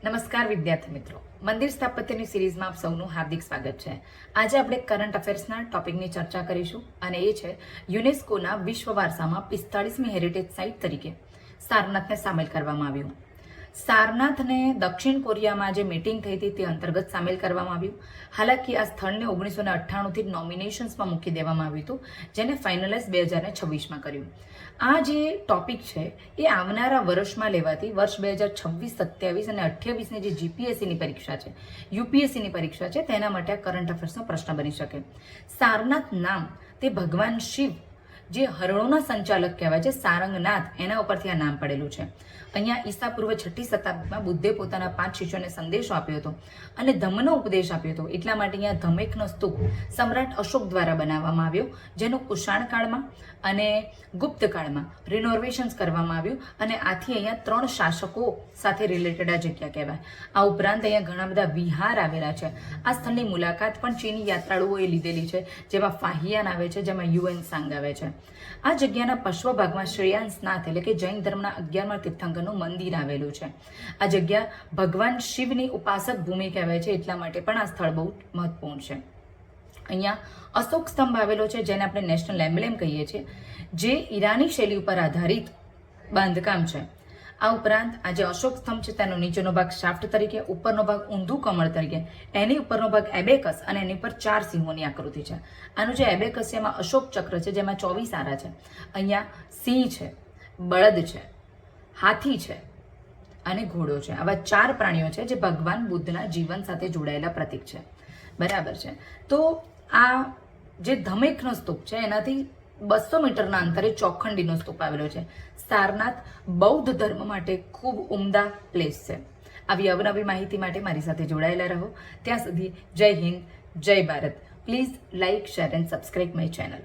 નમસ્કાર વિદ્યાર્થી મિત્રો, મંદિર સ્થાપત્યની સિરીઝમાં આપ સૌનું હાર્દિક સ્વાગત છે. આજે આપણે કરંટ અફેર્સના ટોપિકની ચર્ચા કરીશું અને એ છે યુનેસ્કોના વિશ્વ વારસામાં 45મી હેરિટેજ સાઇટ તરીકે સારનાથને સામેલ કરવામાં આવ્યું. સારનાથને દક્ષિણ કોરિયામાં જે મીટિંગ થઈ હતી તે અંતર્ગત સામેલ કરવામાં આવ્યું. હાલાકી આ સ્થળને 1998થી નોમિનેશન્સમાં મૂકી દેવામાં આવ્યું હતું, જેને ફાઇનલાઇઝ 2026માં કર્યું. આ જે ટોપિક છે એ આવનારા વર્ષમાં લેવાતી વર્ષ 2026, 27 અને 28ની જે જીપીએસસીની પરીક્ષા છે, યુપીએસસીની પરીક્ષા છે, તેના માટે આ કરંટ અફેર્સનો પ્રશ્ન બની શકે. સારનાથ નામ તે ભગવાન શિવ જે હરણોના સંચાલક કહેવાય છે, સારંગનાથ, એના ઉપરથી આ નામ પડેલું છે. અહીંયા ઈસા પૂર્વ 6ઠી શતાબ્દીમાં બુદ્ધે પોતાના 5 શિષ્યોને સંદેશો આપ્યો હતો અને ધમ્મનો ઉપદેશ આપ્યો હતો. એટલા માટે અહીંયા ધમેકનો સ્તૂપ સમ્રાટ અશોક દ્વારા બનાવવામાં આવ્યો, જેનું કુષાણ કાળમાં અને ગુપ્ત કાળમાં રિનોવેશન્સ કરવામાં આવ્યું અને આથી અહીંયા 3 શાસકો સાથે રિલેટેડ આ જગ્યા કહેવાય. આ ઉપરાંત અહીંયા ઘણા બધા વિહાર આવેલા છે. આ સ્થળની મુલાકાત પણ ચીની યાત્રાળુઓએ લીધેલી છે, જેમાં ફાહિયાન આવે છે, જેમાં યુએન સાંગ આવે છે. આ જગ્યાના પશ્ચિમ ભાગમાં શ્રેયાંસનાથ એટલે કે જૈન ધર્મના 11મા તીર્થંકરનું મંદિર આવેલું છે. આ જગ્યા ભગવાન શિવની ઉપાસક ભૂમિ કહેવાય છે, એટલા માટે પણ આ સ્થળ બહુ મહત્વપૂર્ણ છે. અહીંયા અશોક સ્તંભ આવેલો છે, જેને આપણે નેશનલ એમ્બ્લેમ કહીએ છીએ, જે ઈરાની શૈલી ઉપર આધારિત બાંધકામ છે. આ ઉપરાંત આ જે અશોક સ્તંભ છે તેનો નીચેનો ભાગ શાફ્ટ તરીકે, ઉપરનો ભાગ ઊંધું કમળ તરીકે, એની ઉપરનો ભાગ એબેકસ અને એની પર 4 સિંહોની આકૃતિ છે. આનું જે એબેકસ છે એમાં અશોક ચક્ર છે, જેમાં 24 આરા છે. અહીંયા સિંહ છે, બળદ છે, હાથી છે અને ઘોડો છે. આવા 4 પ્રાણીઓ છે જે ભગવાન બુદ્ધના જીવન સાથે જોડાયેલા પ્રતીક છે. બરાબર છે. તો આ જે ધમેકનો સ્તૂપ છે એનાથી 200 મીટરના અંતરે ચોખંડીનો સ્તૂપ આવેલો છે. સારનાથ બૌદ્ધ ધર્મ માટે ખૂબ ઉમદા પ્લેસ છે. આવી અવનવી માહિતી માટે મારી સાથે જોડાયેલા રહો. ત્યાં સુધી જય હિન્દ, જય Bharat. Please like, share and subscribe my channel.